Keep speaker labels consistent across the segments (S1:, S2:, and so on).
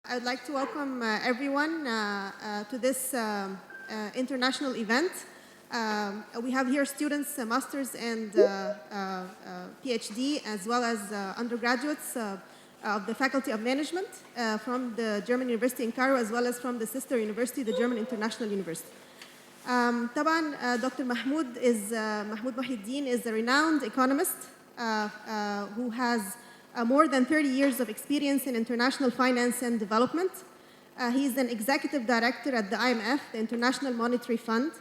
S1: I would like to welcome everyone to this international event. We have here students, masters and PhD, as well as undergraduates of the Faculty of Management from the German University in Cairo, as well as from the sister university, the German International University. طبعا Dr. Mahmoud Mohi is a renowned economist who has more than 30 years of experience in international finance and development. He is an executive director at the IMF, the International Monetary Fund.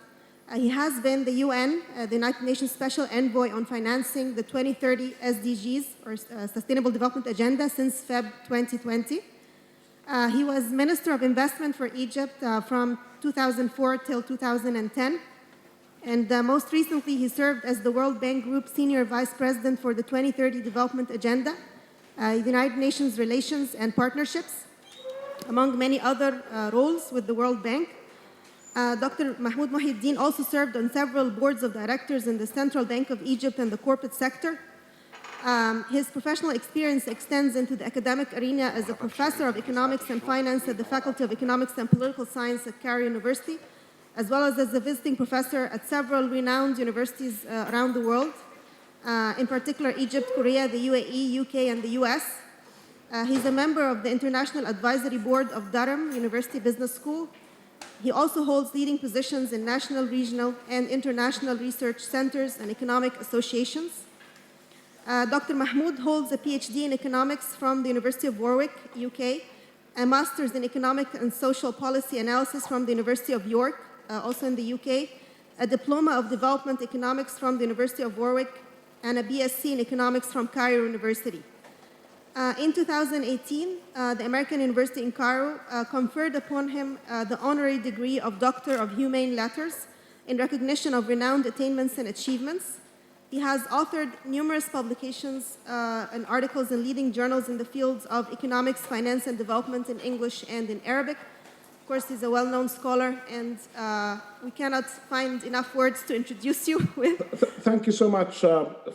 S1: He has been the UN, the United Nations Special Envoy on financing the 2030 SDGs, or Sustainable Development Agenda, since Feb 2020. He was Minister of Investment for Egypt from 2004 till 2010. And most recently, he served as the World Bank Group Senior Vice President for the 2030 Development Agenda, United Nations Relations and Partnerships, among many other roles with the World Bank. Dr. Mahmoud Mohi also served on several boards of directors in the Central Bank of Egypt and the corporate sector. His professional experience extends into the academic arena as a professor of economics and finance at the Faculty of Economics and Political Science at Cairo University, as well as a visiting professor at several renowned universities around the world, in particular Egypt, Korea, the UAE, UK, and the US. He's a member of the International Advisory Board of Durham University Business School. He also holds leading positions in national, regional, and international research centers and economic associations. Dr. Mahmoud holds a PhD in economics from the University of Warwick, UK, a master's in economic and social policy analysis from the University of York, also in the UK, a diploma of development economics from the University of Warwick, and a BSc in economics from Cairo University. In 2018, the American University in Cairo conferred upon him the honorary degree of Doctor of Humane Letters in recognition of renowned attainments and achievements. He has authored numerous publications and articles in leading journals in the fields of economics, finance, and development in English and in Arabic. Of course, he's a well-known scholar, and we cannot find enough words to introduce you with.
S2: Thank you so much,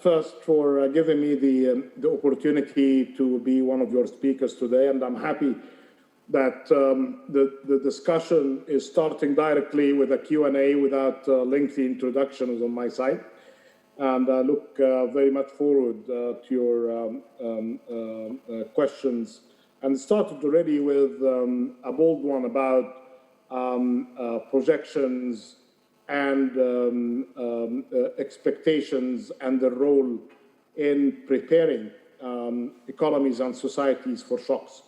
S2: first, for giving me the opportunity to be one of your speakers today, and I'm happy that the discussion is starting directly with a Q&A without lengthy introductions on my side. And I look very much forward to your questions. And started already with a bold one about projections and expectations and the role in preparing economies and societies for shocks.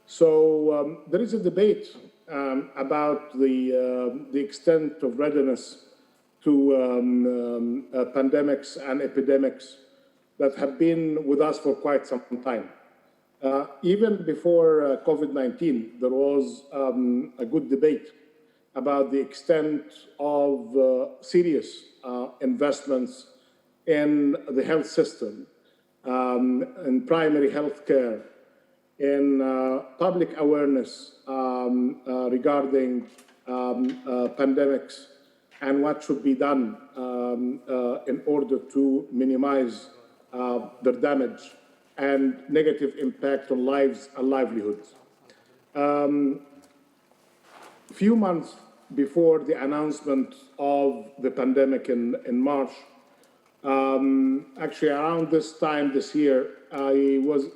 S2: So there is a debate about the extent of readiness to pandemics and epidemics that have been with us for quite some time. Even before COVID-19, there was a good debate about the extent of serious investments in the health system, in primary health care, in public awareness regarding pandemics, and what should be done in order to minimize their damage and negative impact on lives and livelihoods. Few months before the announcement of the pandemic in March, actually around this time this year, I was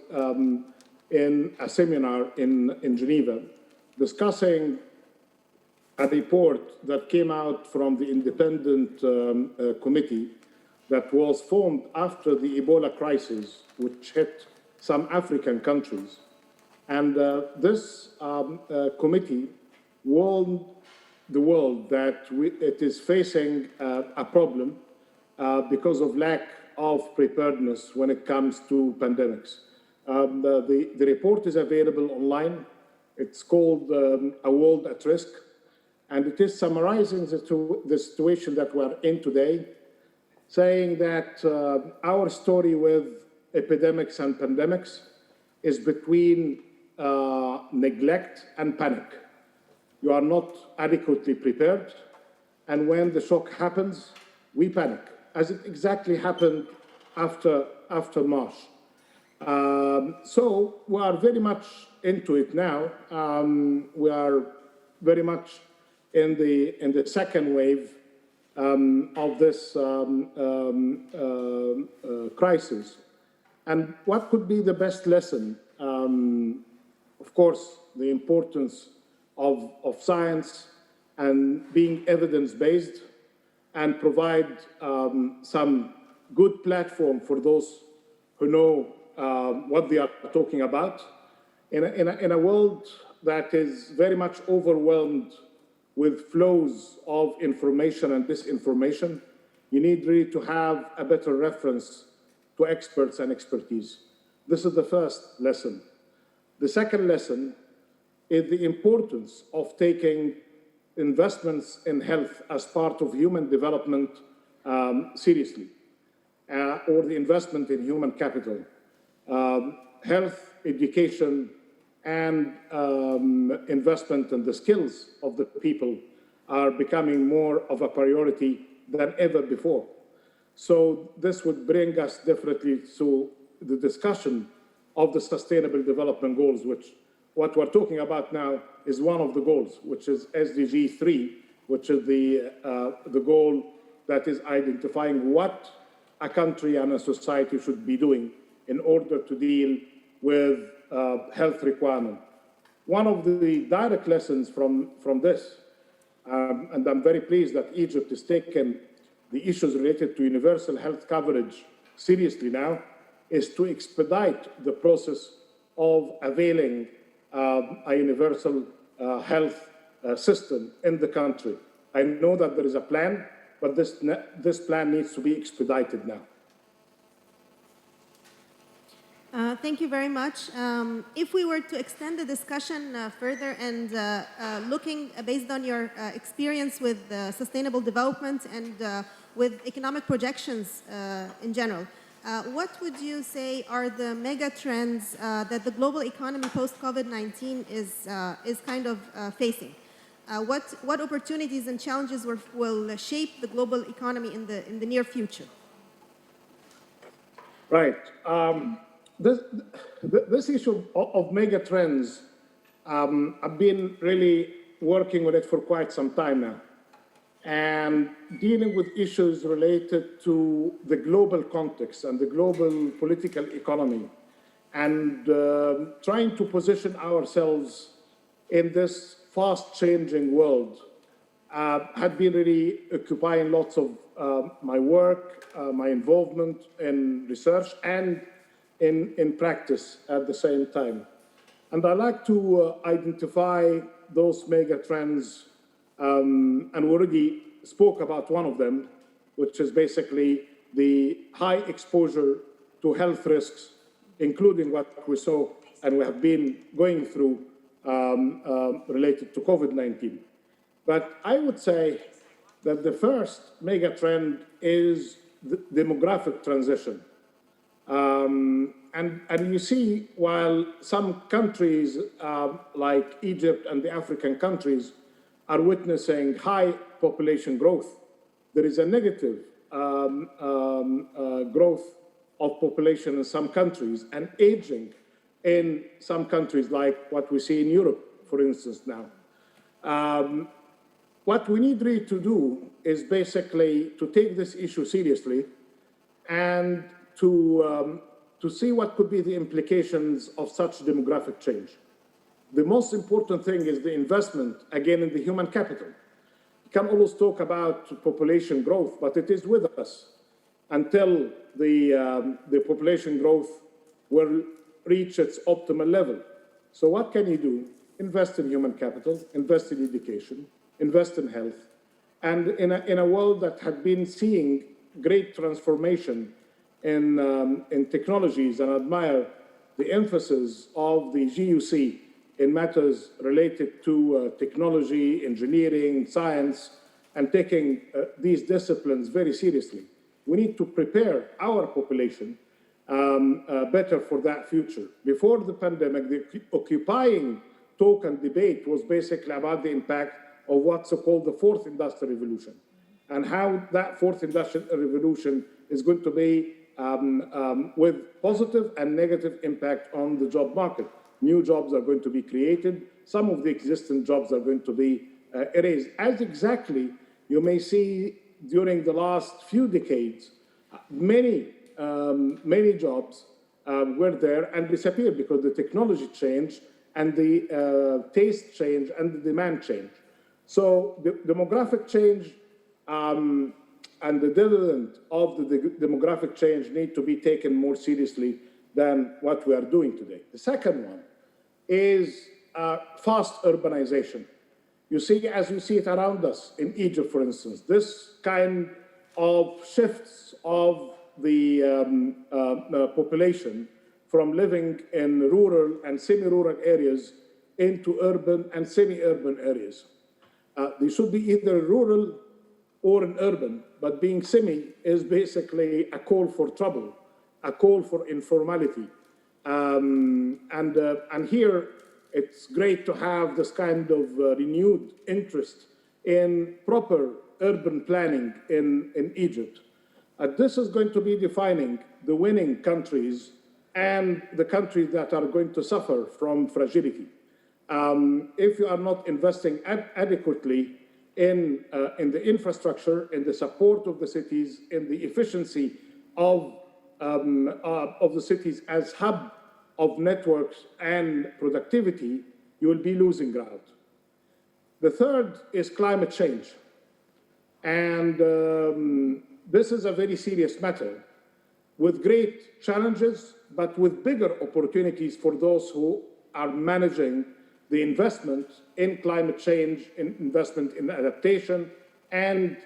S2: in a seminar in Geneva discussing a report that came out from the independent committee that was formed after the Ebola crisis, which hit some African countries. And this committee warned the world that it is facing a problem because of lack of preparedness when it comes to pandemics. The report is available online. It's called A World at Risk. And it is summarizing the situation that we're in today, saying that our story with epidemics and pandemics is between neglect and panic. You are not adequately prepared, and when the shock happens, we panic, as it exactly happened after March. So we are very much into it now. We are very much in the second wave of this crisis. And what could be the best lesson? Of course, the importance of science and being evidence-based, and provide some good platform for those who know what they are talking about. In a world that is very much overwhelmed with flows of information and disinformation, you need really to have a better reference to experts and expertise. This is the first lesson. The second lesson is the importance of taking investments in health as part of human development seriously, or the investment in human capital. Health, education, and investment in the skills of the people are becoming more of a priority than ever before. So this would bring us definitely to the discussion of the Sustainable Development Goals, which what we're talking about now is one of the goals, which is SDG 3, which is the goal that is identifying what a country and a society should be doing in order to deal with health requirement. One of the direct lessons from this, and I'm very pleased that Egypt has taken the issues related to universal health coverage seriously now, is to expedite the process of availing a universal health system in the country. I know that there is a plan, but this plan needs to be expedited now.
S1: Thank you very much. If we were to extend the discussion further and looking based on your experience with sustainable development and with economic projections in general, what would you say are the mega trends that the global economy post-COVID-19 is kind of facing? What opportunities and challenges will shape the global economy in the near future?
S2: Right. This issue of mega trends, I've been really working with it for quite some time now, and dealing with issues related to the global context and the global political economy, and trying to position ourselves in this fast-changing world had been really occupying lots of my work, my involvement in research and in practice at the same time. And I like to identify those mega trends, and we already spoke about one of them, which is basically the high exposure to health risks, including what we saw and we have been going through related to COVID-19. But I would say that the first mega trend is the demographic transition. And you see, while some countries like Egypt and the African countries are witnessing high population growth, there is a negative growth of population in some countries and aging in some countries, like what we see in Europe, for instance, now. What we need really to do is basically to take this issue seriously and to see what could be the implications of such demographic change. The most important thing is the investment, again, in the human capital. You can always talk about population growth, but it is with us until the population growth will reach its optimal level. So what can you do? Invest in human capital, invest in education, invest in health. And in a world that had been seeing great transformation in technologies, and admire the emphasis of the GUC in matters related to technology, engineering, science, and taking these disciplines very seriously. We need to prepare our population better for that future. Before the pandemic, the occupying talk and debate was basically about the impact of what's called the fourth industrial revolution, and how that fourth industrial revolution is going to be with positive and negative impact on the job market. New jobs are going to be created. Some of the existing jobs are going to be erased. As exactly you may see during the last few decades, many jobs were there and disappeared because the technology changed and the taste changed and the demand changed. So the demographic change and the dividend of the demographic change need to be taken more seriously than what we are doing today. The second one is fast urbanization. You see, as you see it around us in Egypt, for instance, this kind of shifts of the population from living in rural and semi-rural areas into urban and semi-urban areas. They should be either rural or an urban, but being semi is basically a call for trouble, a call for informality. And here it's great to have this kind of renewed interest in proper urban planning in Egypt. This is going to be defining the winning countries and the countries that are going to suffer from fragility. If you are not investing adequately in the infrastructure, in the support of the cities, in the efficiency of the cities as hub of networks and productivity, you will be losing ground. The third is climate change. And this is a very serious matter with great challenges, but with bigger opportunities for those who are managing the investment in climate change, in investment in adaptation, and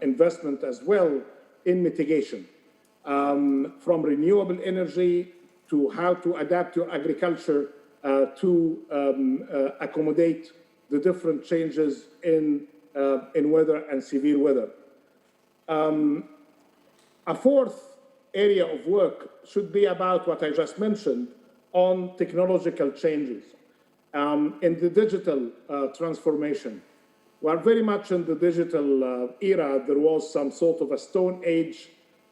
S2: investment as well in mitigation, from renewable energy to how to adapt your agriculture to accommodate the different changes in weather and severe weather. A fourth area of work should be about what I just mentioned on technological changes. In the digital transformation. We are very much in the digital era. There was some sort of a stone age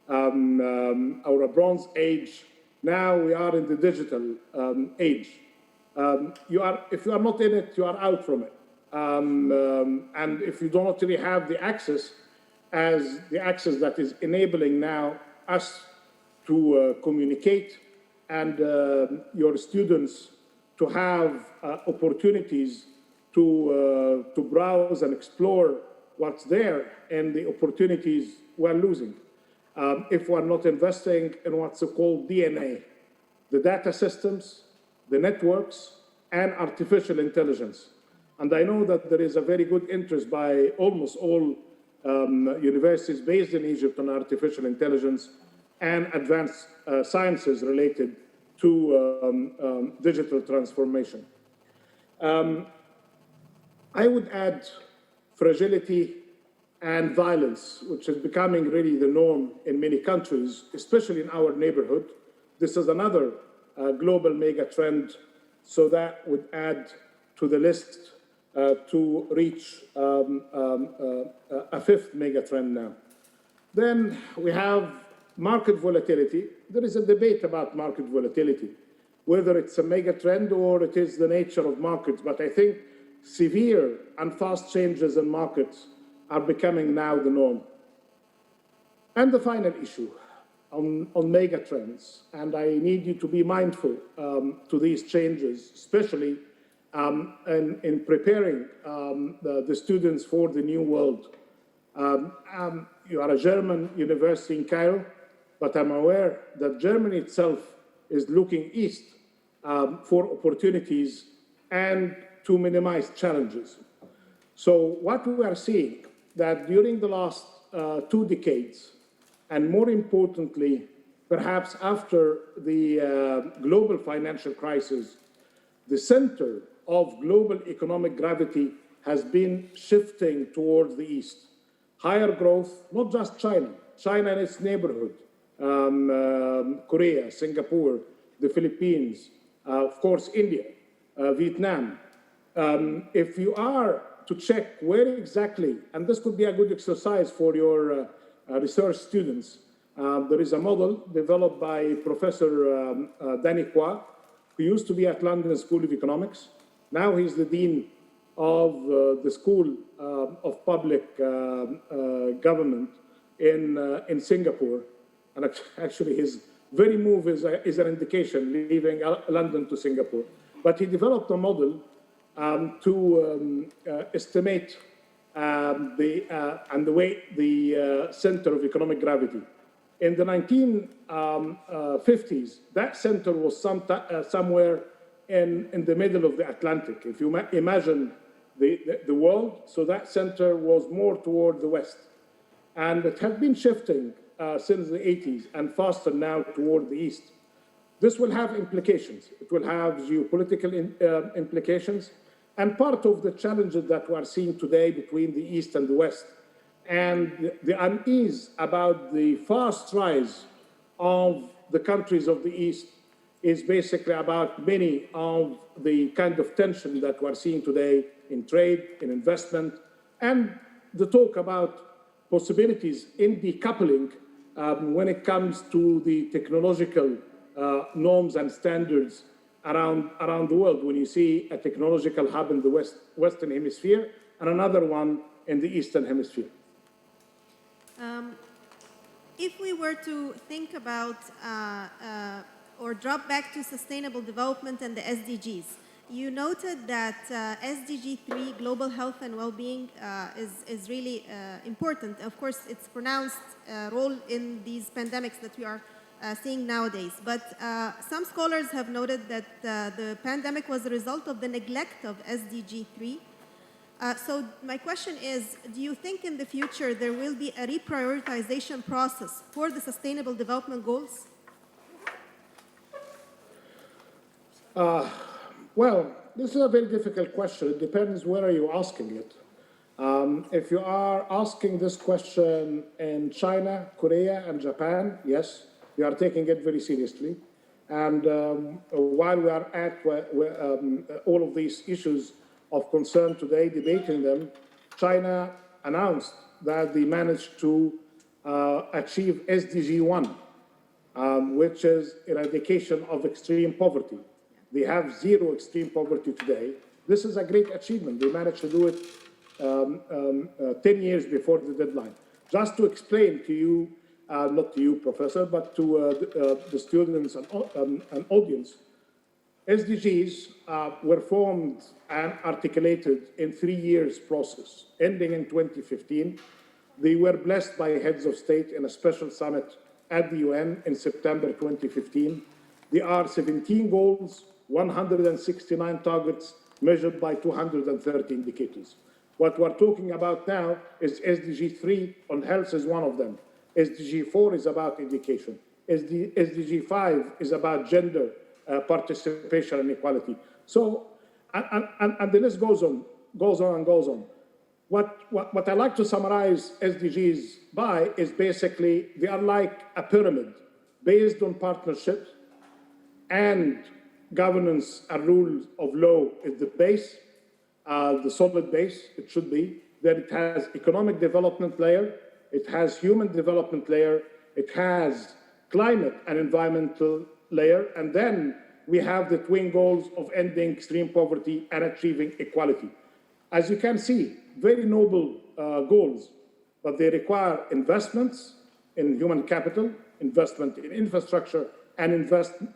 S2: or a bronze age. Now we are in the digital age. If you are not in it, you are out from it. And if you do not really have the access, as the access that is enabling now us to communicate and your students to have opportunities to browse and explore what's there and the opportunities we're losing. If we're not investing in what's called DNA, the data systems, the networks, and artificial intelligence. And I know that there is a very good interest by almost all universities based in Egypt on artificial intelligence and advanced sciences related to digital transformation. I would add fragility and violence, which is becoming really the norm in many countries, especially in our neighborhood. This is another global mega trend, so that would add to the list to reach a fifth mega trend now. Then we have market volatility. There is a debate about market volatility, whether it's a mega trend or it is the nature of markets. But I think severe and fast changes in markets are becoming now the norm. And the final issue on mega trends, and I need you to be mindful to these changes, especially in preparing the students for the new world. You are a German university in Cairo, but I'm aware that Germany itself is looking east for opportunities and to minimize challenges. So what we are seeing that during the last 2 decades, and more importantly, perhaps after the global financial crisis, the center of global economic gravity has been shifting towards the east. Higher growth, not just China and its neighborhood, Korea, Singapore, the Philippines, of course, India, Vietnam. If you are to check where exactly, and this could be a good exercise for your research students, There is a model developed by Professor Danny Kwa, who used to be at London School of Economics. Now he's the Dean of the School of Public Government in Singapore. And actually his very move is an indication, leaving London to Singapore. But he developed a model to estimate the way the center of economic gravity. In the 1950s, that center was somewhere in the middle of the Atlantic. If you imagine the world, so that center was more toward the west. And it had been shifting since the 80s and faster now toward the east. This will have implications. It will have geopolitical implications. And part of the challenges that we are seeing today between the east and the west, and the unease about the fast rise of the countries of the east, is basically about many of the kind of tension that we're seeing today in trade, in investment, and the talk about possibilities in decoupling when it comes to the technological norms and standards around the world, when you see a technological hub in the Western Hemisphere and another one in the Eastern Hemisphere.
S1: If we were to think about or drop back to sustainable development and the SDGs, you noted that SDG 3, global health and well-being, is really important. Of course, it's pronounced role in these pandemics that we are seeing nowadays. But some scholars have noted that the pandemic was a result of the neglect of SDG 3. So my question is, do you think in the future there will be a reprioritization process for the Sustainable Development Goals?
S2: Well, this is a very difficult question. It depends where are you asking it. If you are asking this question in China, Korea, and Japan, yes, we are taking it very seriously. And while we are at all of these issues of concern today, debating them, China announced that they managed to achieve SDG 1, which is eradication of extreme poverty. They have zero extreme poverty today. This is a great achievement. They managed to do it 10 years before the deadline. Just to explain to you, not to you, Professor, but to the students and audience, SDGs were formed and articulated in 3 years process, ending in 2015. They were blessed by heads of state in a special summit at the UN in September 2015. There are 17 goals, 169 targets measured by 230 indicators. What we're talking about now is SDG 3 on health is one of them. SDG 4 is about education. SDG 5 is about gender participation and equality. So, and the list goes on. What I like to summarize SDGs by is basically they are like a pyramid based on partnerships, and governance and rules of law is the base, the solid base it should be. Then it has economic development layer, it has human development layer, it has climate and environmental layer, and then we have the twin goals of ending extreme poverty and achieving equality. As you can see, very noble goals, but they require investments in human capital, investment in infrastructure, and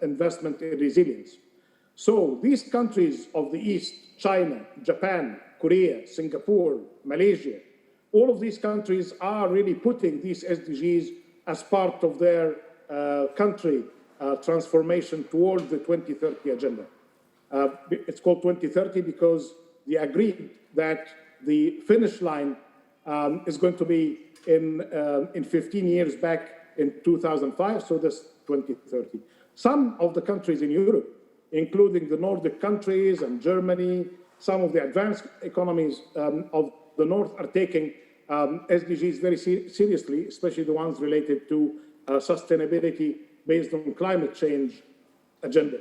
S2: investment in resilience. So these countries of the East, China, Japan, Korea, Singapore, Malaysia, all of these countries are really putting these SDGs as part of their country transformation towards the 2030 agenda. It's called 2030 because they agreed that the finish line is going to be in 15 years back in 2005, so that's 2030. Some of the countries in Europe, including the Nordic countries and Germany, some of the advanced economies of the North are taking SDGs very seriously, especially the ones related to sustainability based on climate change agenda.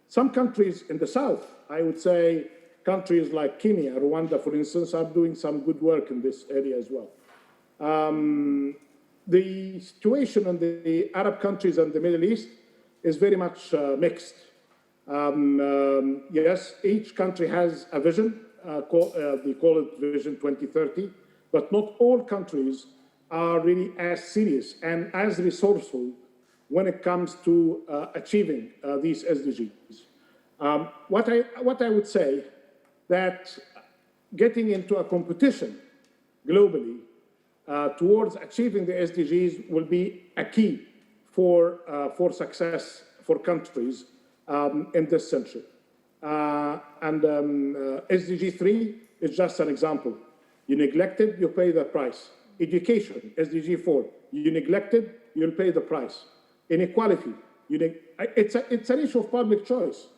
S2: Some countries in the South, I would say countries like Kenya, Rwanda, for instance, are doing some good work in this area as well. The situation in the Arab countries and the Middle East is very much mixed. Yes, each country has a vision, they call it Vision 2030, but not all countries are really as serious and as resourceful when it comes to achieving these SDGs. What I would say that getting into a competition globally towards achieving the SDGs will be a key for success for countries in this century. SDG 3 is just an example. You neglect it, you pay the price. Education, SDG 4, you neglect it, you'll pay the price. Inequality, it's an issue of public choice.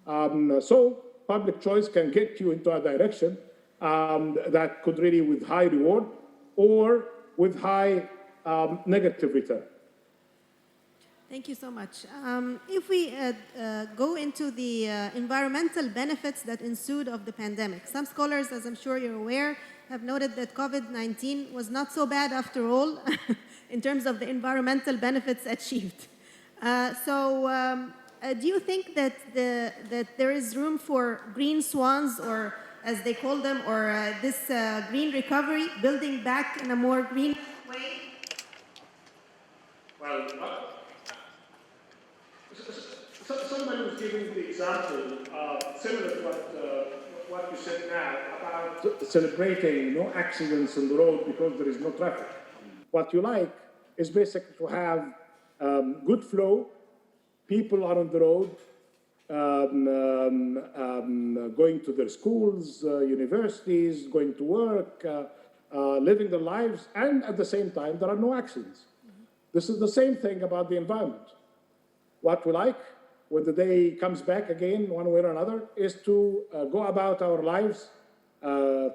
S2: So public choice can get you into a direction that could really with high reward or with high negative return.
S1: Thank you so much. If we go into the environmental benefits that ensued of the pandemic, some scholars, as I'm sure you're aware, have noted that COVID-19 was not so bad after all in terms of the environmental benefits achieved. Do you think that there is room for green swans, or as they call them, or this green recovery, building back in a more green way?
S2: Well, somebody was giving the example similar to what you said now about celebrating no accidents on the road because there is no traffic. What you like is basically to have good flow, people are on the road, going to their schools, universities, going to work, living their lives, and at the same time, there are no accidents. This is the same thing about the environment. What we like, when the day comes back again, one way or another, is to go about our lives,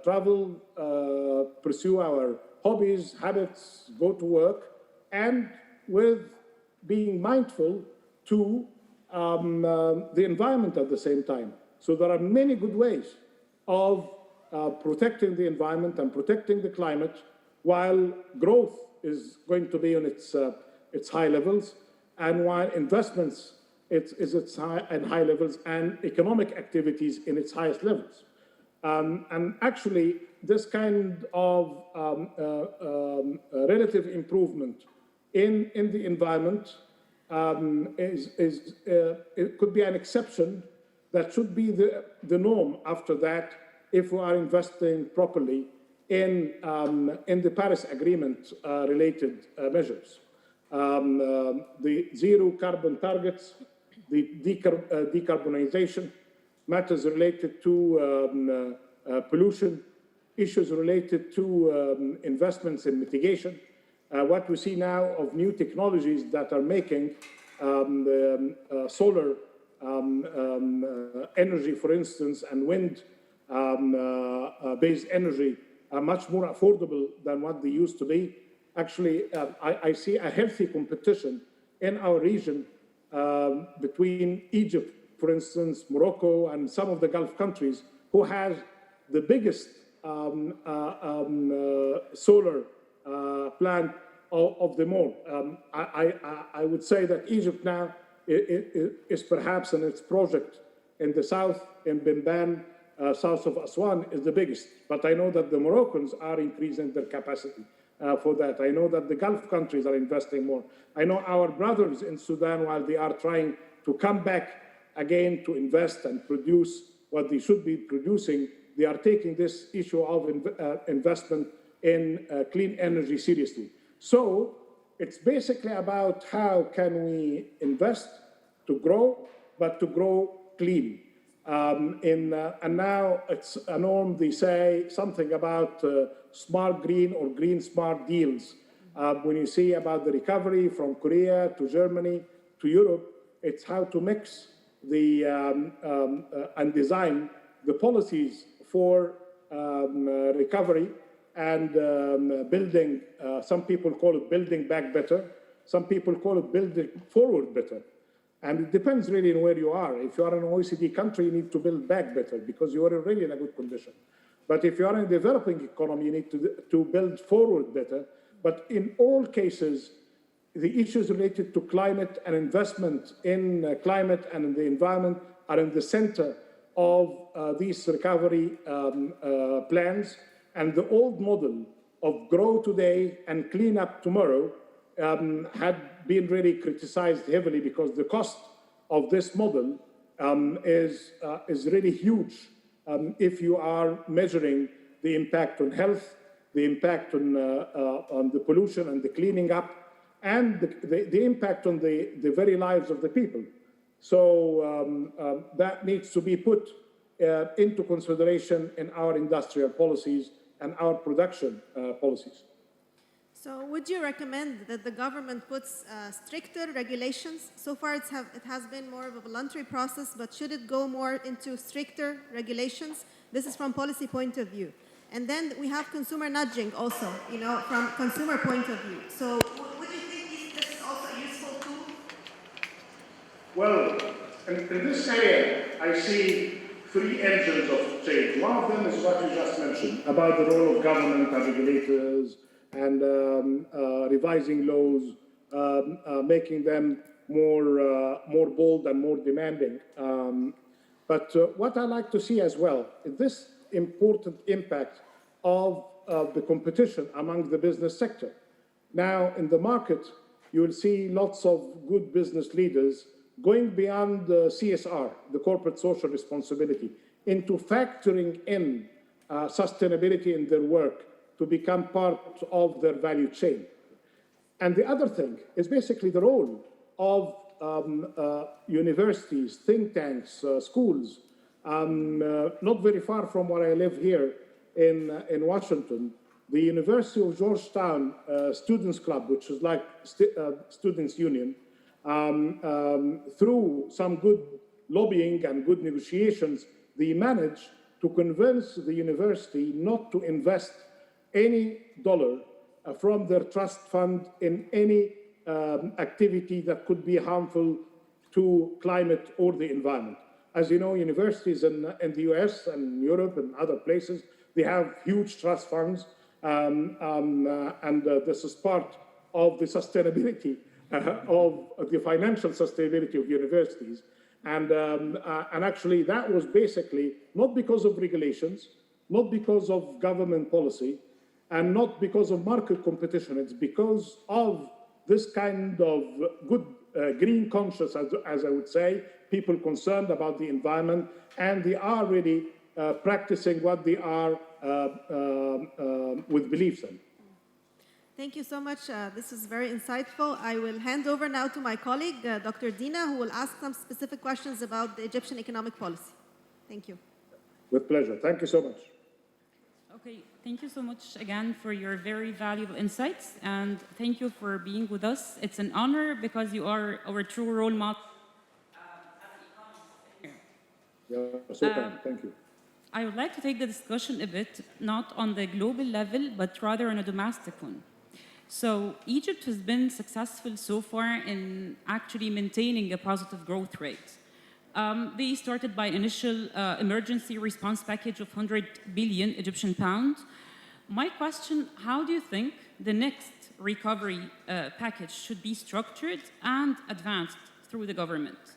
S2: travel, pursue our hobbies, habits, go to work, and with being mindful to the environment at the same time. So there are many good ways of protecting the environment and protecting the climate while growth is going to be on its high levels, and while investments is its high levels, and economic activities in its highest levels. And actually, this kind of relative improvement in the environment it could be an exception that should be the norm after that if we are investing properly in the Paris Agreement related measures. The zero carbon targets, the decarbonization, matters related to pollution, issues related to investments in mitigation. What we see now of new technologies that are making solar energy, for instance, and wind based energy are much more affordable than what they used to be. Actually, I see a healthy competition in our region between Egypt, for instance, Morocco, and some of the Gulf countries who has the biggest solar plant of them all. I would say that Egypt now is perhaps in its project in the south, in Bimban, south of Aswan, is the biggest. But I know that the Moroccans are increasing their capacity for that. I know that the Gulf countries are investing more. I know our brothers in Sudan, while they are trying to come back again to invest and produce what they should be producing, they are taking this issue of investment in clean energy seriously. So it's basically about how can we invest to grow, but to grow clean. And now it's a norm, they say something about smart green or green smart deals. When you see about the recovery from Korea to Germany to Europe, it's how to mix the and design the policies for recovery and building. Some people call it building back better. Some people call it building forward better. And it depends really on where you are. If you are in an OECD country, you need to build back better because you are already in a good condition. But if you are in a developing economy, you need to build forward better But in all cases, the issues related to climate and investment in climate and in the environment are in the center of these recovery plans. And the old model of grow today and clean up tomorrow had been really criticized heavily because the cost of this model is really huge if you are measuring the impact on health, the impact on the pollution and the cleaning up, and the impact on the very lives of the people. So that needs to be put into consideration in our industrial policies and our production policies.
S1: So would you recommend that the government puts stricter regulations? So far it has been more of a voluntary process, but should it go more into stricter regulations? This is from policy point of view. And then we have consumer nudging also, you know, from consumer point of view. So would you think this is also a useful tool?
S2: Well, in this area, I see three engines of change. One of them is what you just mentioned, about the role of government and regulators and revising laws, making them more bold and more demanding. But what I like to see as well is this important impact of the competition among the business sector. Now, in the market, you will see lots of good business leaders going beyond the CSR, the corporate social responsibility, into factoring in sustainability in their work to become part of their value chain. And the other thing is basically the role of universities, think tanks, schools. Not very far from where I live here in Washington, the University of Georgetown Students Club, which is like Students Union, through some good lobbying and good negotiations, they managed to convince the university not to invest any dollar from their trust fund in any activity that could be harmful to climate or the environment. As you know, universities in the US and Europe and other places, they have huge trust funds, and this is part of the sustainability of the financial sustainability of universities. And actually that was basically not because of regulations, not because of government policy, and not because of market competition. It's because of this kind of good green conscious, as I would say, people concerned about the environment, and they are really practicing what they are with beliefs in.
S1: Thank you so much. This is very insightful. I will hand over now to my colleague, Dr. Dina, who will ask some specific questions about the Egyptian economic policy. Thank you.
S2: With pleasure. Thank you so much.
S3: Okay, thank you so much again for your very valuable insights, and thank you for being with us. It's an honor because you are our true role model as an economist here.
S2: Yeah, so thank you.
S3: I would like to take the discussion a bit, not on the global level, but rather on a domestic one. So Egypt has been successful so far in actually maintaining a positive growth rate. They started by initial emergency response package of 100 billion Egyptian pounds. My question, how do you think the next recovery package should be structured and advanced through the government?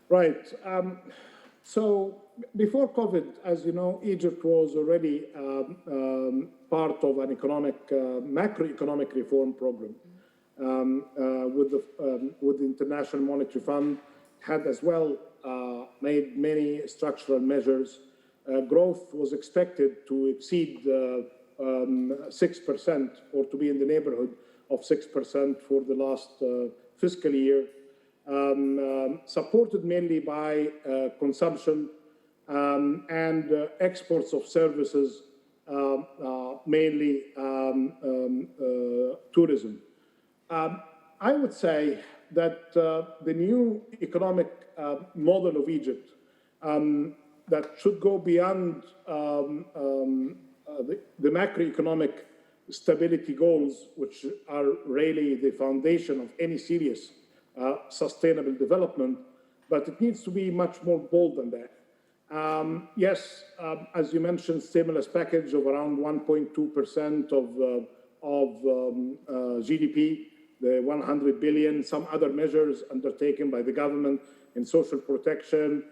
S2: Right. So before COVID, as you know, Egypt was already part of an macroeconomic reform program with the International Monetary Fund, had as well made many structural measures. Growth was expected to exceed 6% or to be in the neighborhood of 6% for the last fiscal year, supported mainly by consumption and exports of services, mainly tourism. I would say that the new economic model of Egypt that should go beyond the macroeconomic stability goals, which are really the foundation of any serious sustainable development, but it needs to be much more bold than that. Yes, as you mentioned, stimulus package of around 1.2% of GDP, the 100 billion, some other measures undertaken by the government in social protection,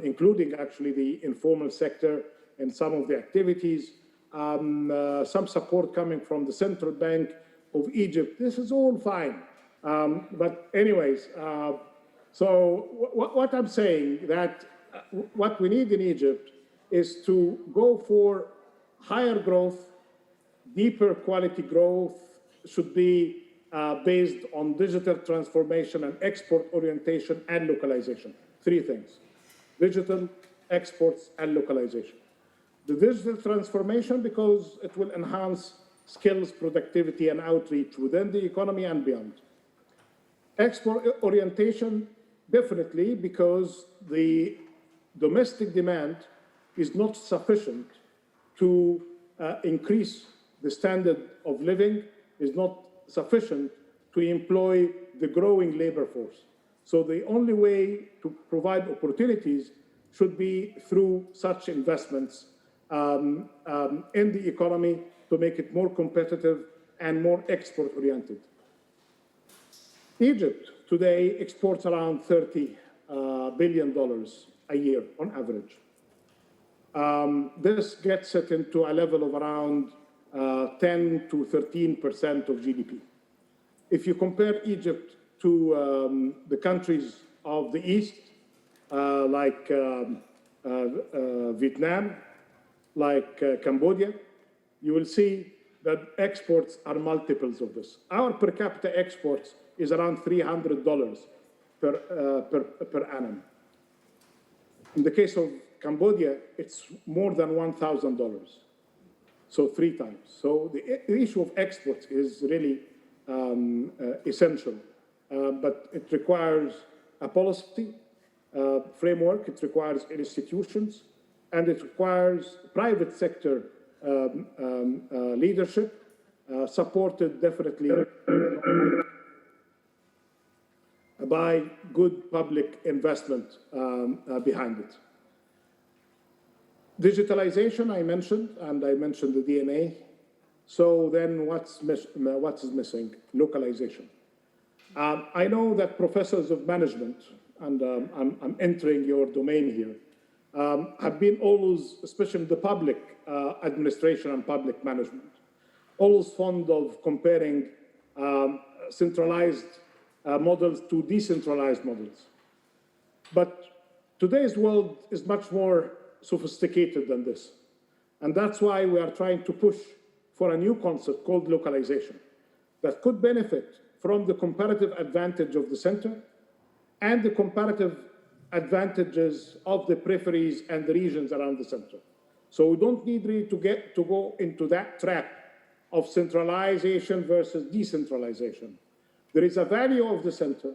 S2: including actually the informal sector and some of the activities, some support coming from the Central Bank of Egypt. This is all fine. But anyways, so what I'm saying that what we need in Egypt is to go for higher growth, deeper quality growth, should be based on digital transformation and export orientation and localization. Three things: digital, exports, and localization. The digital transformation, because it will enhance skills, productivity, and outreach within the economy and beyond. Export orientation, definitely, because the domestic demand is not sufficient to increase the standard of living, is not sufficient to employ the growing labor force. So the only way to provide opportunities should be through such investments in the economy to make it more competitive and more export-oriented. Egypt today exports around $30 billion a year on average. This gets it into a level of around 10 to 13% of GDP. If you compare Egypt to the countries of the East, like Vietnam, like Cambodia, you will see that exports are multiples of this. Our per capita exports is around $300 per annum. In the case of Cambodia, it's more than $1,000, so 3 times. So the issue of exports is really essential, but it requires a policy framework, it requires institutions, and it requires private sector leadership, supported definitely by good public investment behind it. Digitalization, I mentioned, and I mentioned the DNA. So then what is missing? Localization. I know that professors of management, and I'm entering your domain here, have been always, especially in the public administration and public management, always fond of comparing centralized models to decentralized models. But today's world is much more sophisticated than this. And that's why we are trying to push for a new concept called localization that could benefit from the comparative advantage of the center and the comparative advantages of the peripheries and the regions around the center. So we don't need really to go into that trap of centralization versus decentralization. There is a value of the center,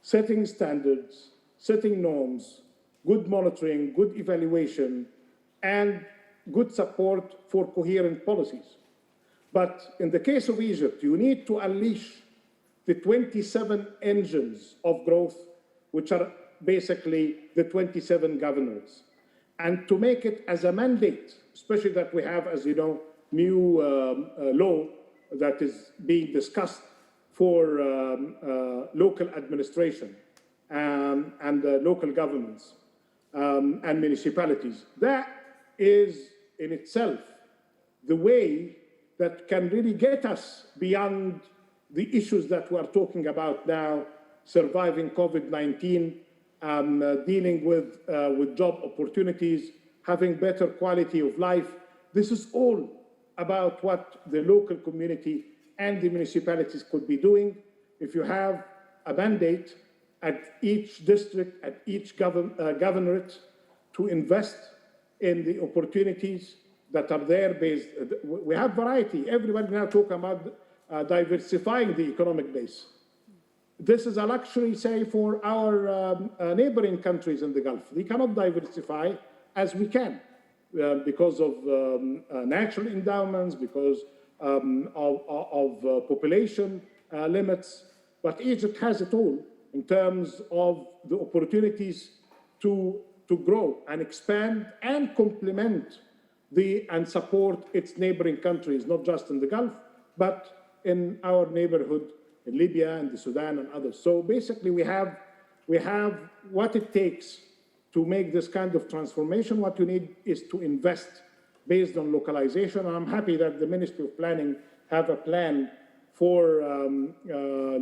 S2: setting standards, setting norms, good monitoring, good evaluation, and good support for coherent policies. But in the case of Egypt, you need to unleash the 27 engines of growth, which are basically the 27 governors. And to make it as a mandate, especially that we have, as you know, new law that is being discussed for local administration and local governments and municipalities. That is in itself the way that can really get us beyond the issues that we are talking about now, surviving COVID-19, dealing with job opportunities, having better quality of life. This is all about what the local community and the municipalities could be doing if you have a mandate at each district, at each governorate to invest in the opportunities that are there based. We have variety. Everybody now talking about diversifying the economic base. This is a luxury, say, for our neighboring countries in the Gulf. They cannot diversify as we can because of natural endowments, because of population limits. But Egypt has it all in terms of the opportunities to grow and expand and complement and support its neighboring countries, not just in the Gulf, but in our neighborhood, in Libya and the Sudan and others. So basically, we have what it takes to make this kind of transformation. What you need is to invest based on localization. And I'm happy that the Ministry of Planning have a plan for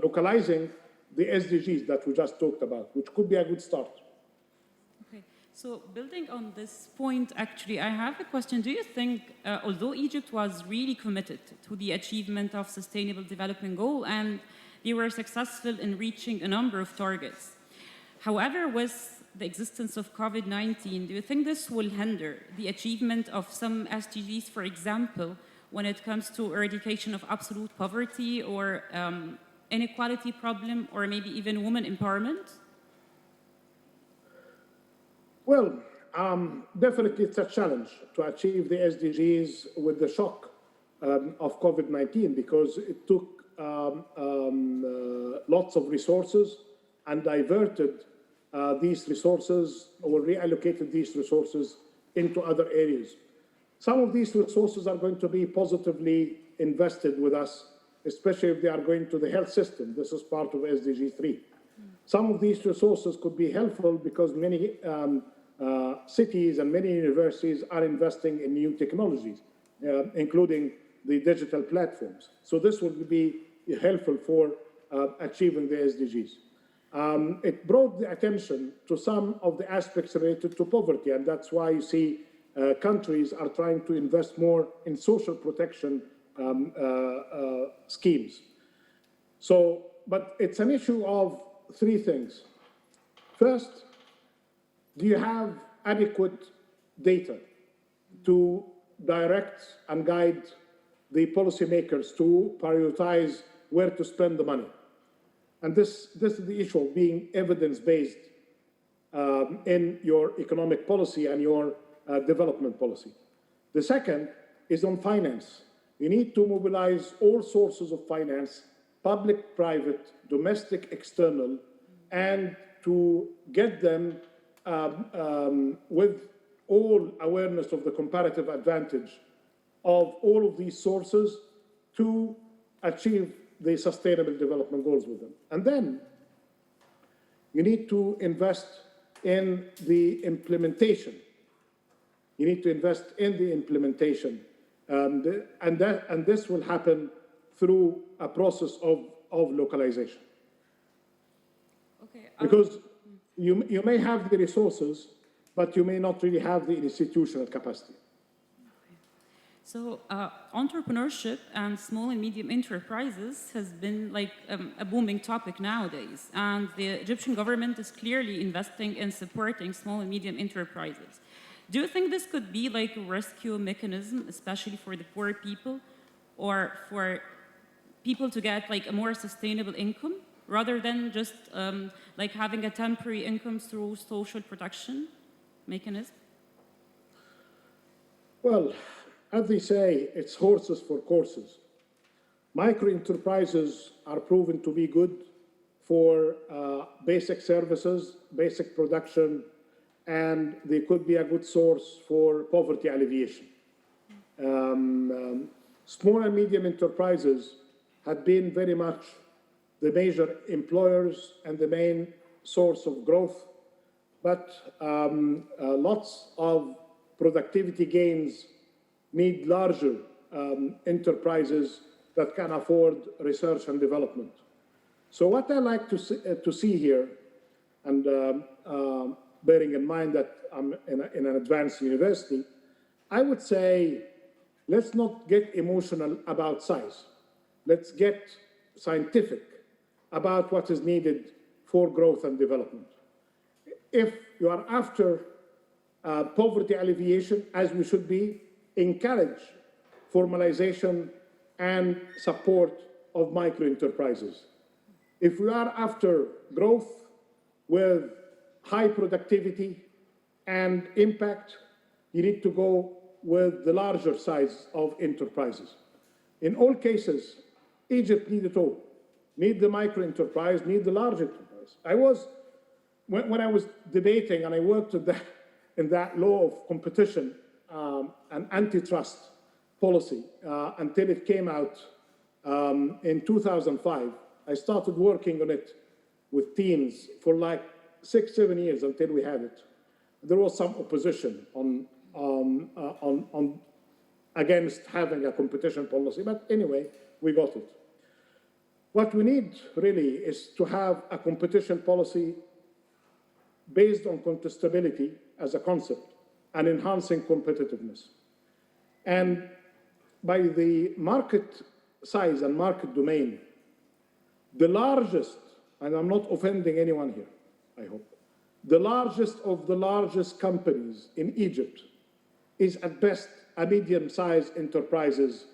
S2: localizing the SDGs that we just talked about, which could be a good start.
S3: Okay, so building on this point, actually, I have a question. Do you think, although Egypt was really committed to the achievement of Sustainable Development Goal and they were successful in reaching a number of targets, however, with the existence of COVID-19, do you think this will hinder the achievement of some SDGs, for example, when it comes to eradication of absolute poverty or inequality problem, or maybe even women empowerment?
S2: Well, definitely it's a challenge to achieve the SDGs with the shock of COVID-19, because it took lots of resources and diverted these resources or reallocated these resources into other areas. Some of these resources are going to be positively invested with us, especially if they are going to the health system. This is part of SDG 3. Some of these resources could be helpful because many cities and many universities are investing in new technologies, including the digital platforms. So this will be helpful for achieving the SDGs. It brought the attention to some of the aspects related to poverty, and that's why you see countries are trying to invest more in social protection schemes. So, but it's an issue of three things. First, do you have adequate data to direct and guide the policymakers to prioritize where to spend the money? And this is the issue of being evidence-based in your economic policy and your development policy. The second is on finance. You need to mobilize all sources of finance, public, private, domestic, external, and to get them with all awareness of the comparative advantage of all of these sources to achieve the Sustainable Development Goals with them. And then you need to invest in the implementation. You need to invest in the implementation. And this will happen through a process of localization.
S3: Okay.
S2: Because you may have the resources, but you may not really have the institutional capacity.
S3: So entrepreneurship and small and medium enterprises has been like a booming topic nowadays. And the Egyptian government is clearly investing in supporting small and medium enterprises. Do you think this could be like a rescue mechanism, especially for the poor people, or for people to get like a more sustainable income, rather than just like having a temporary income through social protection mechanism?
S2: Well, as they say, it's horses for courses. Micro-enterprises are proven to be good for basic services, basic production, and they could be a good source for poverty alleviation. Small and medium enterprises have been very much the major employers and the main source of growth, but lots of productivity gains need larger enterprises that can afford research and development. So what I like to see here, and bearing in mind that I'm in an advanced university, I would say, let's not get emotional about size. Let's get scientific about what is needed for growth and development. If you are after poverty alleviation, as we should be, encourage formalization and support of micro-enterprises. If we are after growth with high productivity and impact, you need to go with the larger size of enterprises. In all cases, Egypt needs it all. Need the micro-enterprise, need the large enterprise. When I was debating and I worked in that law of competition, an antitrust policy until it came out in 2005. I started working on it with teams for like 6-7 years until we had it. There was some opposition against having a competition policy, but anyway, we got it. What we need really is to have a competition policy based on contestability as a concept and enhancing competitiveness. And by the market size and market domain, the largest, and I'm not offending anyone here, I hope, the largest of the largest companies in Egypt is at best a medium-sized enterprise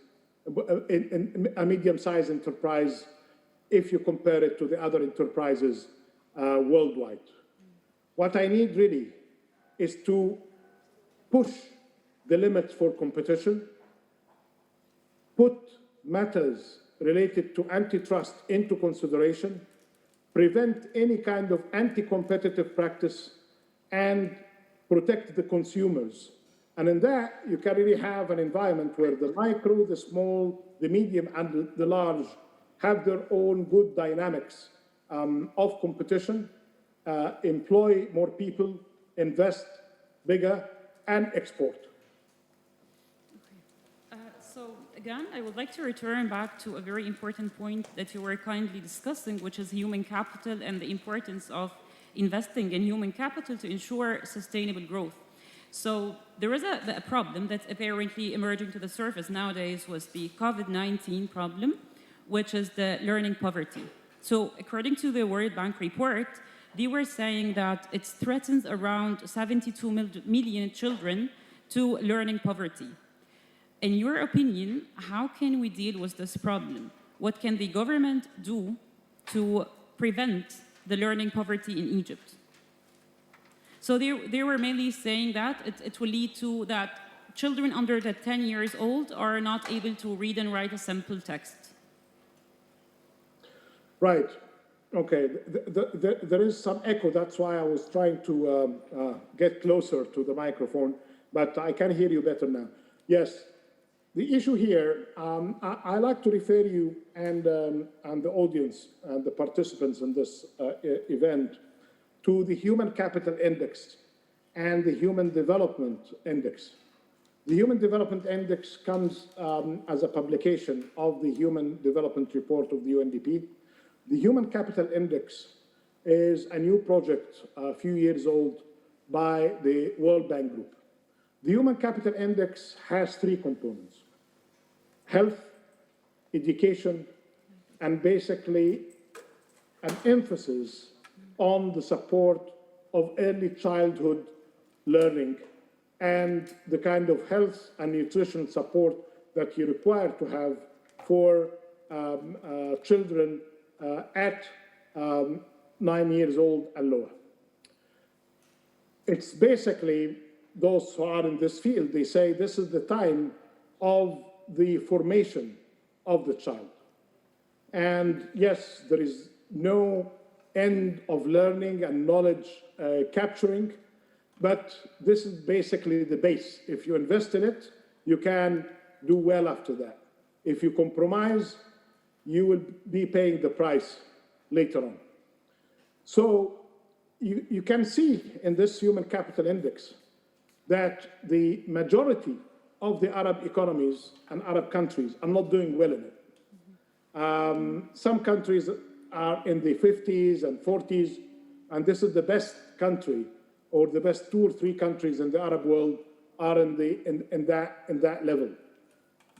S2: if you compare it to the other enterprises worldwide. What I need really is to push the limits for competition, put matters related to antitrust into consideration, prevent any kind of anti-competitive practice, and protect the consumers. And in that, you can really have an environment where the micro, the small, the medium, and the large have their own good dynamics of competition, employ more people, invest bigger, and export.
S3: So again, I would like to return back to a very important point that you were kindly discussing, which is human capital and the importance of investing in human capital to ensure sustainable growth. So there is a problem that's apparently emerging to the surface nowadays was the COVID-19 problem, which is the learning poverty. So according to the World Bank report, they were saying that it threatens around 72 million children to learning poverty. In your opinion, how can we deal with this problem? What can the government do to prevent the learning poverty in Egypt? So they were mainly saying that it will lead to that children under the 10 years old are not able to read and write a simple text.
S2: Right. Okay. There is some echo. That's why I was trying to get closer to the microphone, but I can hear you better now. Yes. The issue here, I like to refer you and the audience and the participants in this event to the Human Capital Index and the Human Development Index. The Human Development Index comes as a publication of the Human Development Report of the UNDP. The Human Capital Index is a new project, a few years old, by the World Bank Group. The Human Capital Index has 3 components: health, education, and basically an emphasis on the support of early childhood learning and the kind of health and nutrition support that you require to have for children at 9 years old and lower. It's basically those who are in this field, they say this is the time of the formation of the child. And yes, there is no end of learning and knowledge capturing, but this is basically the base. If you invest in it, you can do well after that. If you compromise, you will be paying the price later on. So you can see in this Human Capital Index that the majority of the Arab economies and Arab countries are not doing well in it. Some countries are in the 50s and 40s, and this is the best country, or the best 2 or 3 countries in the Arab world are in that level.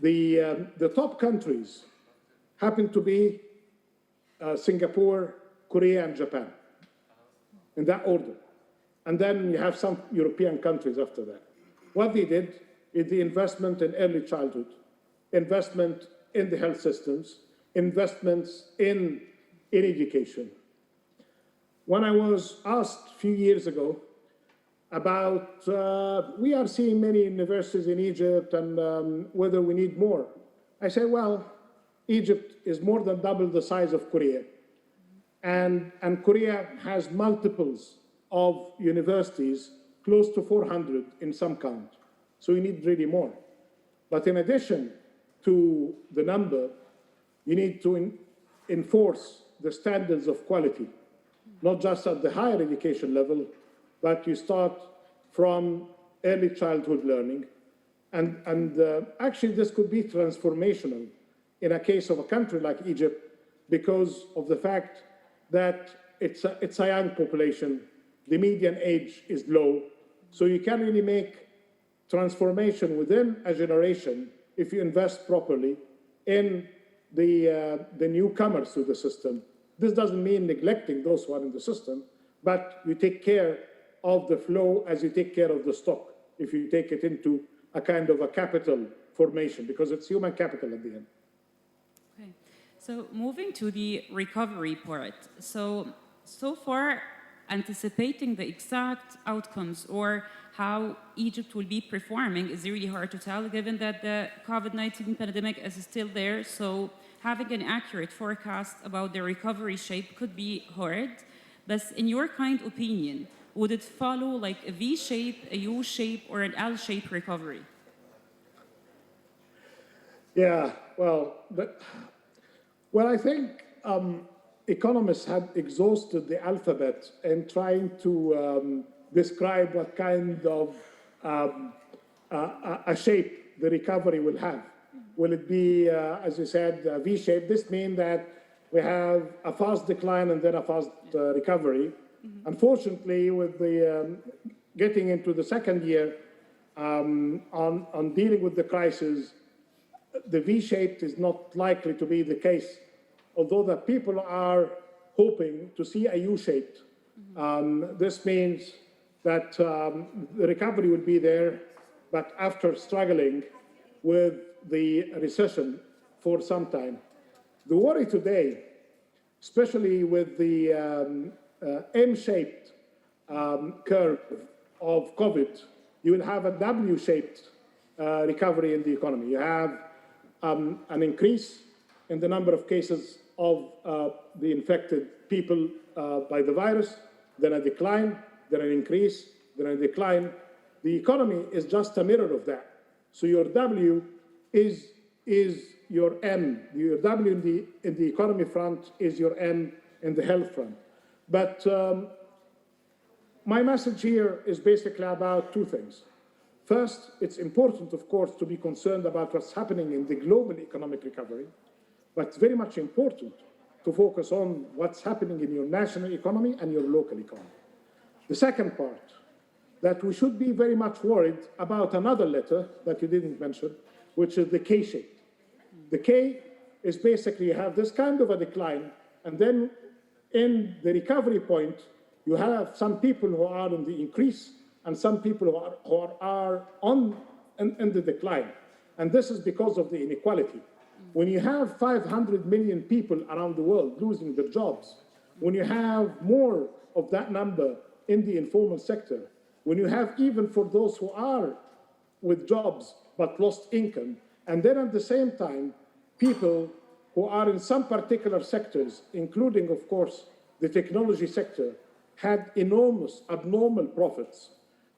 S2: The top countries happen to be Singapore, Korea, and Japan, in that order. And then you have some European countries after that. What they did is the investment in early childhood, investment in the health systems, investments in education. When I was asked a few years ago about, we are seeing many universities in Egypt and whether we need more, I say, well, Egypt is more than double the size of Korea. And Korea has multiples of universities, close to 400 in some count. So you need really more. But in addition to the number, you need to enforce the standards of quality, not just at the higher education level, but you start from early childhood learning. And actually, this could be transformational in a case of a country like Egypt because of the fact that it's a young population, the median age is low, so you can really make transformation within a generation if you invest properly in the newcomers to the system. This doesn't mean neglecting those who are in the system, but you take care of the flow as you take care of the stock, if you take it into a kind of a capital formation, because it's human capital at the end.
S3: Okay, so moving to the recovery part. So far, anticipating the exact outcomes or how Egypt will be performing is really hard to tell, given that the COVID-19 pandemic is still there. So having an accurate forecast about the recovery shape could be hard. But in your kind opinion, would it follow like a V shape, a U shape, or an L shape recovery?
S2: Yeah, well, I think economists had exhausted the alphabet in trying to describe what kind of a shape the recovery will have. Will it be, as you said, V-shaped? This means that we have a fast decline and then a fast recovery. Mm-hmm. Unfortunately, with the getting into the second year on dealing with the crisis, the V-shaped is not likely to be the case, although the people are hoping to see a U-shaped. Mm-hmm. This means that the recovery will be there, but after struggling with the recession for some time. The worry today, especially with the M-shaped curve of COVID, you will have a W-shaped recovery in the economy. You have an increase in the number of cases of the infected people by the virus, then a decline, then an increase, then a decline. The economy is just a mirror of that. So your W is your M. Your W in the economy front is your M in the health front. But my message here is basically about two things. First, it's important, of course, to be concerned about what's happening in the global economic recovery, but it's very much important to focus on what's happening in your national economy and your local economy. The second part, that we should be very much worried about another letter that you didn't mention, which is the K-shape. The K is basically you have this kind of a decline, and then in the recovery point, you have some people who are in the increase and some people who are in the decline. And this is because of the inequality. When you have 500 million people around the world losing their jobs, when you have more of that number in the informal sector, when you have even for those who are with jobs but lost income, and then at the same time, people who are in some particular sectors, including, of course, the technology sector, had enormous, abnormal profits,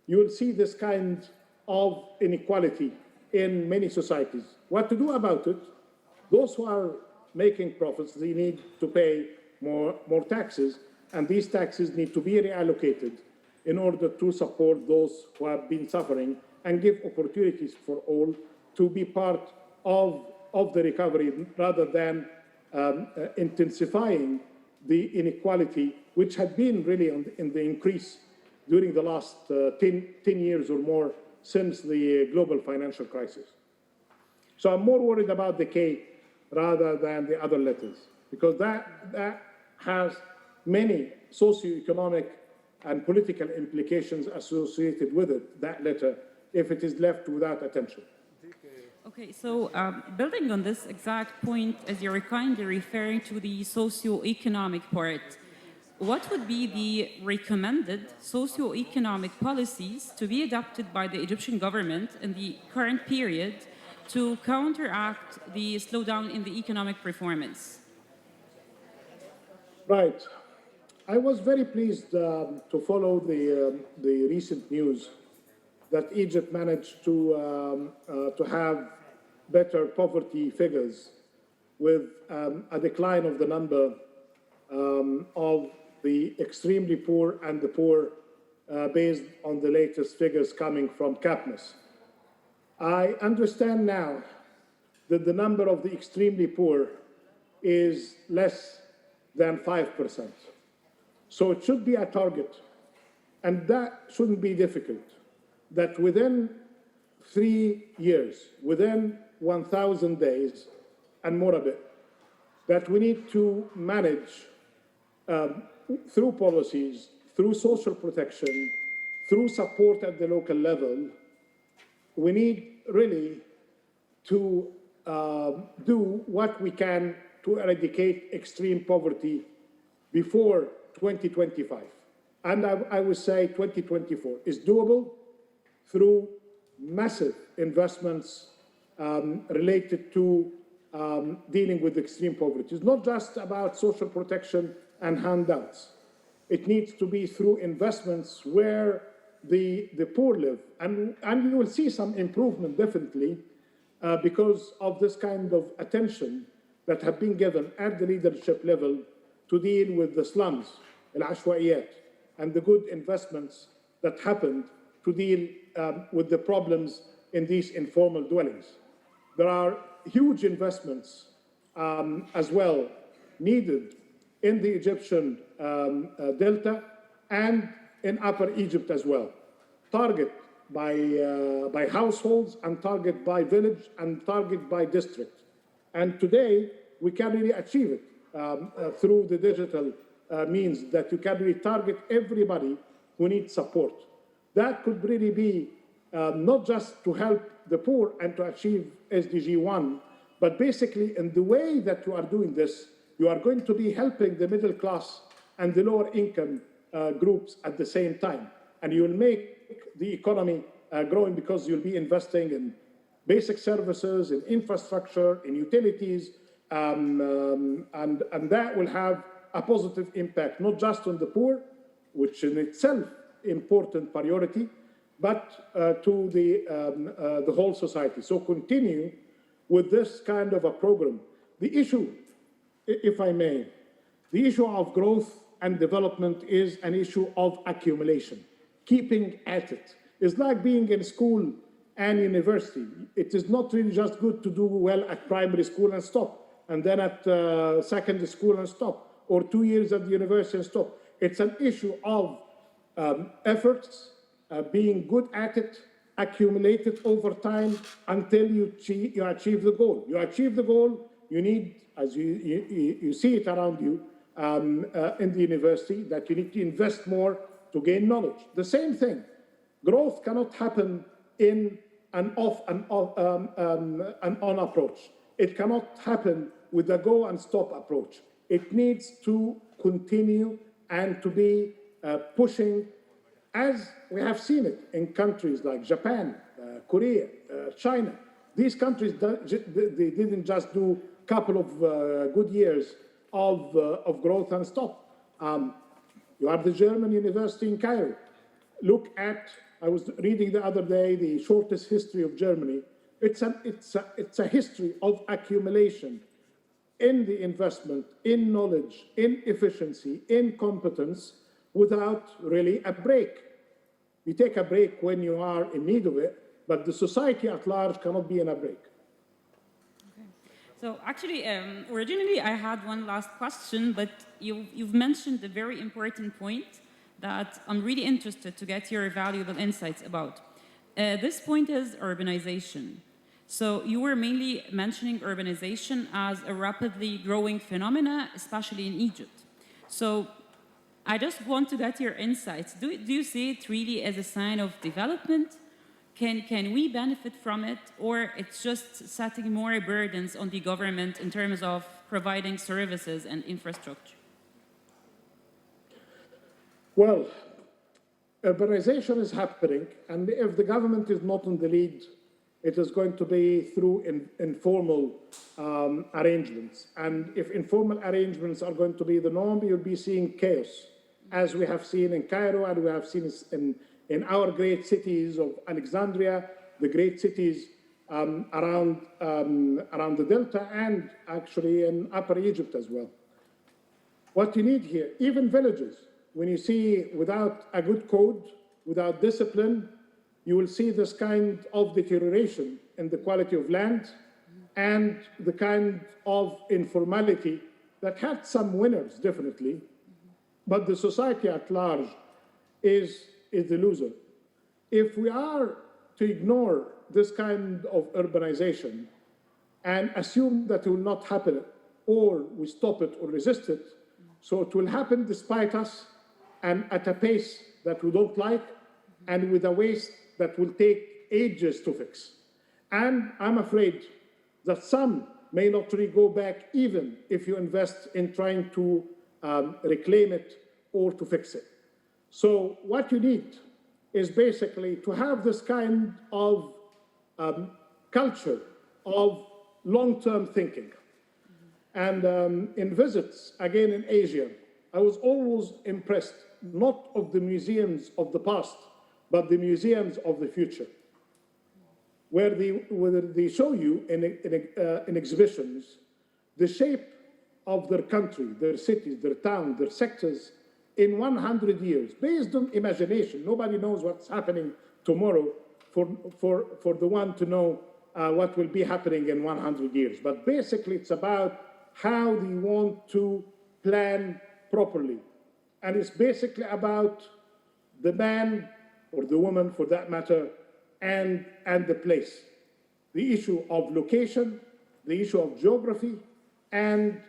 S2: you will see this kind of inequality in many societies. What to do about it? Those who are making profits, they need to pay more taxes, and these taxes need to be reallocated in order to support those who have been suffering and give opportunities for all to be part of the recovery rather than intensifying the inequality, which had been really in the increase during the last 10 years or more since the global financial crisis. So I'm more worried about the K rather than the other letters, because that has many socioeconomic and political implications associated with it, that letter, if it is left without attention.
S3: Okay, so building on this exact point, as you're kindly referring to the socio-economic part, what would be the recommended socio-economic policies to be adopted by the Egyptian government in the current period to counteract the slowdown in the economic performance?
S2: Right. I was very pleased to follow the recent news that Egypt managed to have better poverty figures with a decline of the number of the extremely poor and the poor based on the latest figures coming from CAPMAS. I understand now that the number of the extremely poor is less than 5%. So it should be a target, and that shouldn't be difficult, that within 3 years, within 1,000 days, and more a bit, that we need to manage through policies, through social protection, through support at the local level. We need really to do what we can to eradicate extreme poverty before 2025. And I would say 2024 is doable through massive investments related to dealing with extreme poverty. It's not just about social protection and handouts. It needs to be through investments where the poor live. And you will see some improvement, definitely, because of this kind of attention that have been given at the leadership level to deal with the slums, al-ashwaiyat, and the good investments that happened to deal with the problems in these informal dwellings. There are huge investments as well needed in the Egyptian Delta and in Upper Egypt as well. Target by households and target by village and target by district. And today, we can really achieve it through the digital means that you can really target everybody who needs support. That could really be not just to help the poor and to achieve SDG 1, but basically in the way that you are doing this, you are going to be helping the middle class and the lower income groups at the same time. And you will make the economy growing because you'll be investing in basic services, in infrastructure, in utilities, and that will have a positive impact, not just on the poor, which in itself important priority, but to the whole society. So continue with this kind of a program. The issue, if I may, the issue of growth and development is an issue of accumulation, keeping at it. It's like being in school and university. It is not really just good to do well at primary school and stop, and then at secondary school and stop, or 2 years at the university and stop. It's an issue of efforts, being good at it, accumulate it over time until you achieve the goal. You achieve the goal, you need, as you see it around you in the university, that you need to invest more to gain knowledge. The same thing. Growth cannot happen in an off and on approach. It cannot happen with a go and stop approach. It needs to continue and to be pushing, as we have seen it in countries like Japan, Korea, China. These countries, they didn't just do a couple of good years of growth and stop. You have the German university in Cairo. Look at, I was reading the other day, the shortest history of Germany. It's a history of accumulation in the investment, in knowledge, in efficiency, in competence, without really a break. You take a break when you are in need of it, but the society at large cannot be in a break.
S3: Okay. So actually, originally I had one last question, but you've mentioned a very important point that I'm really interested to get your valuable insights about. This point is urbanization. So you were mainly mentioning urbanization as a rapidly growing phenomena, especially in Egypt. So I just want to get your insights. Do you see it really as a sign of development? Can we benefit from it? Or it's just setting more burdens on the government in terms of providing services and infrastructure?
S2: Well, urbanization is happening, and if the government is not in the lead, it is going to be through informal arrangements. And if informal arrangements are going to be the norm, you'll be seeing chaos, as we have seen in Cairo and we have seen in our great cities of Alexandria, the great cities around the Delta, and actually in Upper Egypt as well. What you need here, even villages, when you see without a good code, without discipline, you will see this kind of deterioration in the quality of land and the kind of informality that had some winners, definitely, but the society at large is the loser. If we are to ignore this kind of urbanization and assume that it will not happen, or we stop it or resist it, so it will happen despite us and at a pace that we don't like and with a waste that will take ages to fix. And I'm afraid that some may not really go back even if you invest in trying to reclaim it or to fix it. So what you need is basically to have this kind of culture of long-term thinking. And in visits, again in Asia, I was always impressed, not of the museums of the past, but the museums of the future, where they show you in exhibitions the shape of their country, their cities, their towns, their sectors in 100 years, based on imagination. Nobody knows what's happening tomorrow for the one to know what will be happening in 100 years. But basically, it's about how they want to plan properly. And it's basically about the man or the woman, for that matter, and the place. The issue of location, the issue of geography, and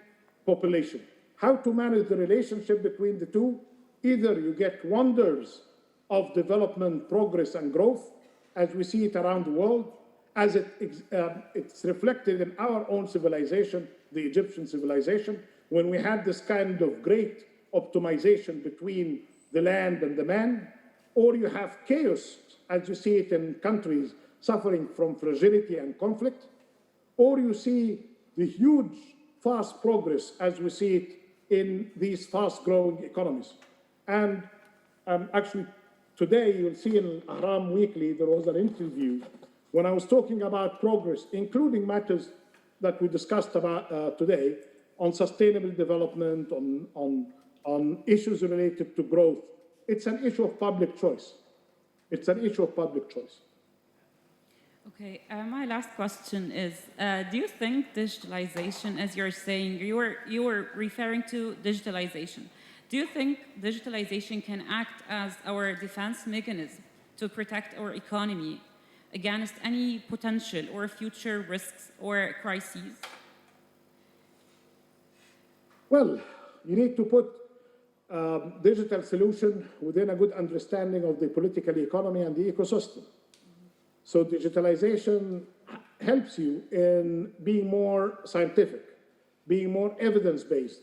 S2: population. How to manage the relationship between the two. Either you get wonders of development, progress, and growth, as we see it around the world, as it's reflected in our own civilization, the Egyptian civilization, when we had this kind of great optimization between the land and the man, or you have chaos, as you see it in countries suffering from fragility and conflict, or you see the huge, fast progress as we see it in these fast-growing economies. And actually, today you'll see in Ahram Weekly, there was an interview when I was talking about progress, including matters that we discussed about today, on sustainable development, on issues related to growth. It's an issue of public choice. It's an issue of public choice.
S3: Okay, my last question is, do you think digitalization, as you're saying, you were referring to digitalization. Do you think digitalization can act as our defense mechanism to protect our economy against any potential or future risks or crises?
S2: Well, you need to put digital solution within a good understanding of the political economy and the ecosystem. So digitalization helps you in being more scientific, being more evidence-based,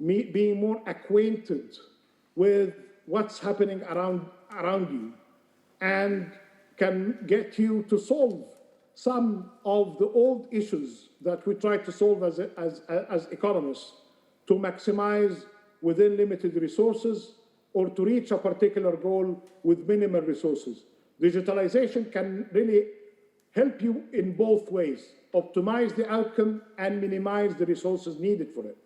S2: being more acquainted with what's happening around you, and can get you to solve some of the old issues that we try to solve as economists, to maximize within limited resources or to reach a particular goal with minimal resources. Digitalization can really help you in both ways, optimize the outcome and minimize the resources needed for it.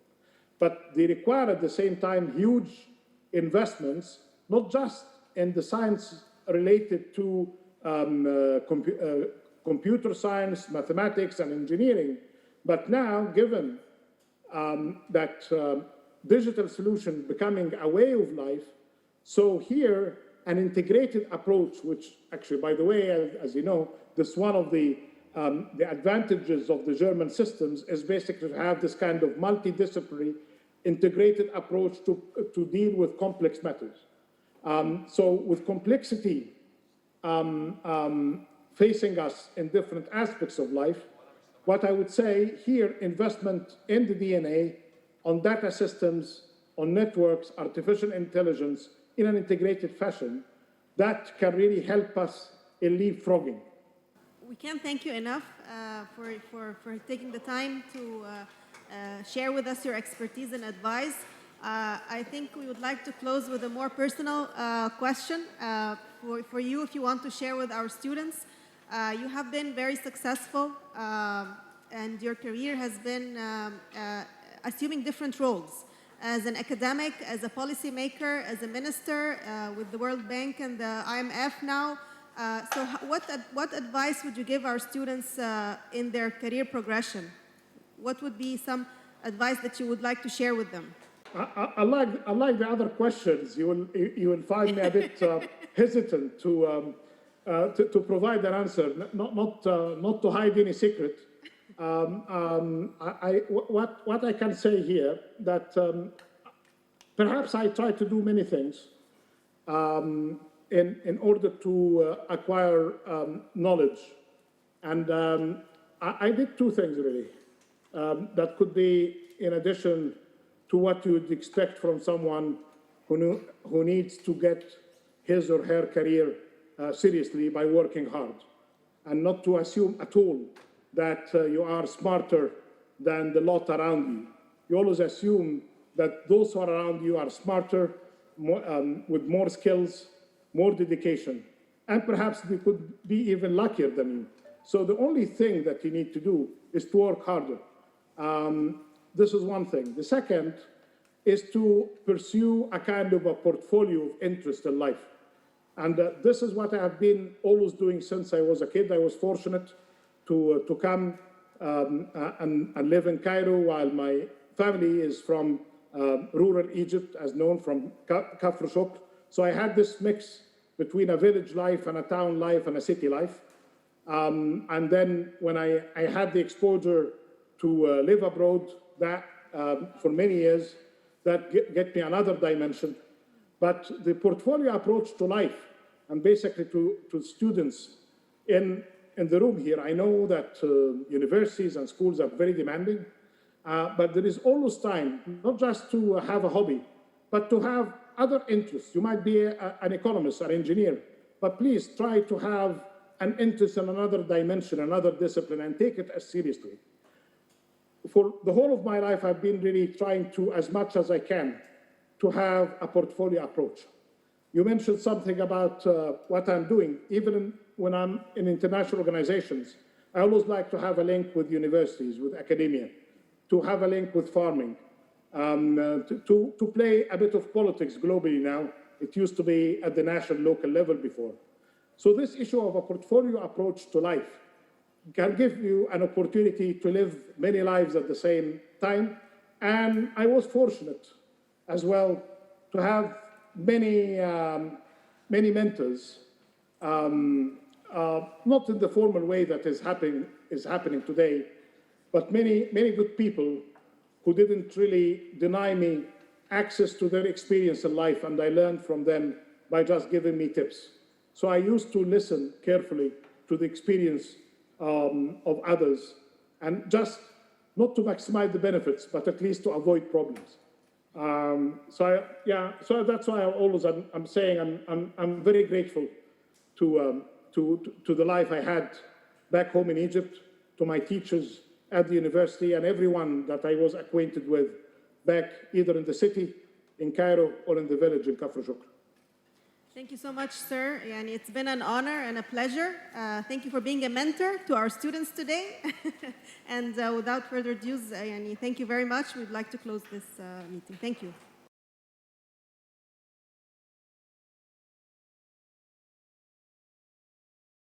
S2: But they require at the same time huge investments, not just in the science related to computer science, mathematics, and engineering, but now, given that digital solution becoming a way of life, so here an integrated approach, which actually, by the way, as you know, this one of the advantages of the German systems is basically to have this kind of multidisciplinary integrated approach to deal with complex matters. So with complexity facing us in different aspects of life, what I would say here, investment in the DNA, on data systems, on networks, artificial intelligence, in an integrated fashion, that can really help us in leapfrogging.
S1: We can't thank you enough for taking the time to share with us your expertise and advice. I think we would like to close with a more personal question for you, if you want to share with our students. You have been very successful, and your career has been assuming different roles as an academic, as a policymaker, as a minister with the World Bank and the IMF now. So what advice would you give our students in their career progression? What would be some advice that you would like to share with them?
S2: I like the other questions. You will find me a bit hesitant to provide an answer, not to hide any secret. What I can say here that perhaps I try to do many things in order to acquire knowledge, and I did two things really that could be in addition to what you would expect from someone who needs to get his or her career seriously by working hard, and not to assume at all that you are smarter than the lot around you. You always assume that those who are around you are smarter, with more skills, more dedication, and perhaps they could be even luckier than you. So the only thing that you need to do is to work harder. This is one thing. The second is to pursue a kind of a portfolio of interest in life. And this is what I have been always doing since I was a kid. I was fortunate to come and live in Cairo while my family is from rural Egypt, as known, from Kafr Shukr. So I had this mix between a village life and a town life and a city life. And then when I had the exposure to live abroad, that for many years, that get me another dimension. But the portfolio approach to life, and basically to students in the room here, I know that universities and schools are very demanding, but there is always time, not just to have a hobby, but to have other interests. You might be an economist or engineer, but please try to have an interest in another dimension, another discipline, and take it as seriously. For the whole of my life, I've been really trying to, as much as I can, to have a portfolio approach. You mentioned something about what I'm doing. Even when I'm in international organizations, I always like to have a link with universities, with academia, to have a link with farming, to play a bit of politics globally now. It used to be at the national, local level before. So this issue of a portfolio approach to life can give you an opportunity to live many lives at the same time. And I was fortunate as well to have many mentors, not in the formal way that is happening today, but many good people who didn't really deny me access to their experience in life, and I learned from them by just giving me tips. So I used to listen carefully to the experience of others, and just not to maximize the benefits, but at least to avoid problems. So that's why I'm saying I'm very grateful to the life I had back home in Egypt, to my teachers at the university, and everyone that I was acquainted with back either in the city, in Cairo, or in the village in Kafr Shukr.
S1: Thank you so much, sir. Yani, it's been an honor and a pleasure. Thank you for being a mentor to our students today. And without further ado, thank you very much. We'd like to close this meeting. Thank you.